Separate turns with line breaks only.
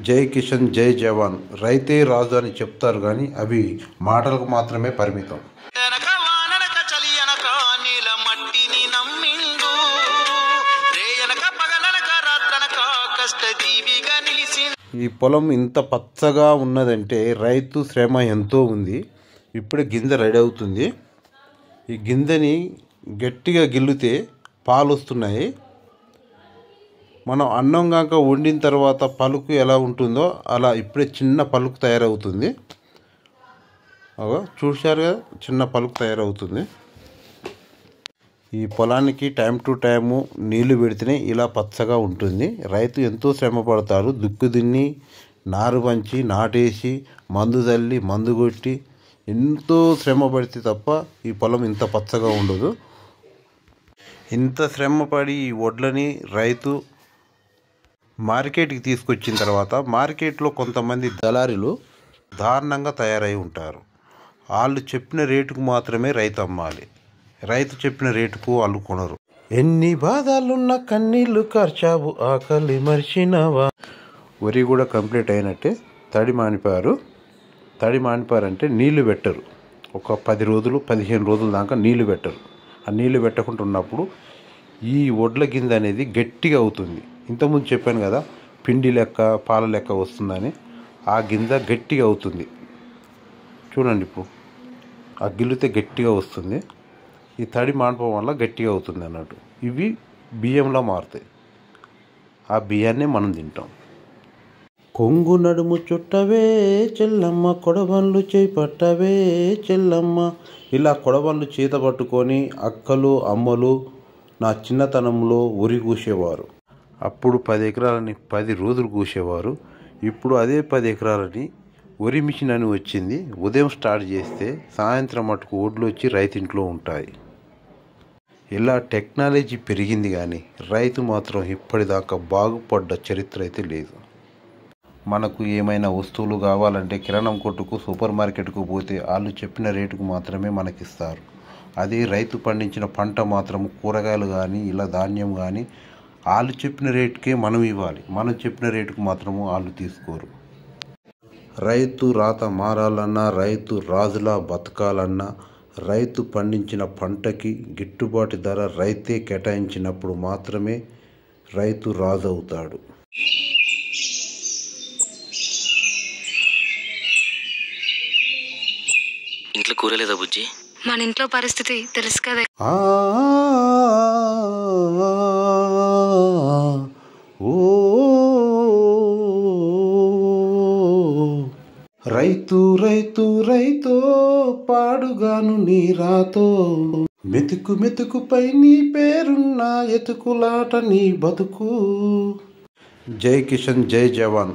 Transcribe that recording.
జై కిషన్ జై జవాన్, రైతే రాజు అని చెప్తారు కానీ అవి మాటలకు మాత్రమే పరిమితం. ఈ పొలం ఇంత పచ్చగా ఉన్నదంటే రైతు శ్రమ ఎంతో ఉంది. ఇప్పుడే గింజ రెడీ అవుతుంది. ఈ గింజని గట్టిగా గిల్లితే పాలు వస్తున్నాయి. మనం అన్నం కాక వండిన తర్వాత పలుకు ఎలా ఉంటుందో అలా ఇప్పుడే చిన్న పలుకు తయారవుతుంది. చూశారు కదా, చిన్న పలుకు తయారవుతుంది. ఈ పొలానికి టైం టు టైము నీళ్లు పెడితేనే ఇలా పచ్చగా ఉంటుంది. రైతు ఎంతో శ్రమ పడతారు. దుక్కు దున్ని, నారు పంచి, నాటేసి, మందు చల్లి, మందు కొట్టి ఎంతో శ్రమ పడితే తప్ప ఈ పొలం ఇంత పచ్చగా ఉండదు. ఇంత శ్రమపడి ఈ వడ్లని రైతు మార్కెట్కి తీసుకొచ్చిన తర్వాత మార్కెట్లో కొంతమంది దళారీలు దారుణంగా తయారై ఉంటారు. వాళ్ళు చెప్పిన రేటుకు మాత్రమే రైతు అమ్మాలి. రైతు చెప్పిన రేటుకు వాళ్ళు కొనరు. ఎన్ని బాధలున్న కన్నీళ్లు కార్చావు, ఆకలి మర్చినవా. వరి కూడా కంప్లీట్ అయినట్టే. తడి మానిపారంటే నీళ్లు పెట్టరు. ఒక 10 రోజులు 15 రోజుల దాకా నీళ్లు పెట్టరు. ఆ నీళ్లు పెట్టకుండా ఉన్నప్పుడు ఈ వడ్ల గింజ అనేది గట్టిగా అవుతుంది. ఇంతకుముందు చెప్పాను కదా, పిండి లెక్క పాల లెక్క వస్తుందని. ఆ గింజ గట్టిగా అవుతుంది. చూడండి, ఇప్పుడు ఆ గిల్లితే గట్టిగా వస్తుంది. ఈ తడి మానపం వల్ల గట్టిగా అవుతుంది అన్నట్టు. ఇవి బియ్యంలో మారుతాయి. ఆ బియ్యాన్నే మనం తింటాం. కొంగు నడుము చుట్టవే చెల్లమ్మ, కొడవళ్ళు చేయి పట్టవే చెల్లమ్మ. ఇలా కొడవళ్ళు చేత పట్టుకొని అక్కలు అమ్మలు నా చిన్నతనంలో ఉరి కూసేవారు. అప్పుడు 10 ఎకరాలని 10 రోజులు కూసేవారు. ఇప్పుడు అదే 10 ఎకరాలని వరి మిషన్ అని వచ్చింది. ఉదయం స్టార్ట్ చేస్తే సాయంత్రం మటుకు ఒడ్లు వచ్చి రైతింట్లో ఉంటాయి. ఇలా టెక్నాలజీ పెరిగింది కానీ రైతు మాత్రం ఇప్పటిదాకా బాగుపడ్డ చరిత్ర అయితే లేదు. మనకు ఏమైనా వస్తువులు కావాలంటే కిరాణం కొట్టుకు, సూపర్ మార్కెట్కు పోతే వాళ్ళు చెప్పిన రేటుకు మాత్రమే మనకిస్తారు. అదే రైతు పండించిన పంట మాత్రము, కూరగాయలు కానీ ఇలా ధాన్యం కానీ వాళ్ళు చెప్పిన రేటుకే మనం ఇవ్వాలి. మనం చెప్పిన రేటుకు మాత్రము వాళ్ళు తీసుకోరు. రైతు రాత మారాలన్నా, రైతు రాజులా బతకాలన్నా, రైతు పండించిన పంటకి గిట్టుబాటు ధర రైతే కేటాయించినప్పుడు మాత్రమే రైతు రాజు అవుతాడు.
ఇంట్లో కూర లేదా బుజ్జి?
మన ఇంట్లో పరిస్థితి తెలుసు కదా.
రైతు రైతు రైతో పాడుగాను నీ రాతో, మెతుకు మెతుకుపై నీ పేరున్న ఎతుకులాట నీ బతుకు. జై కిషన్ జై జవాన్.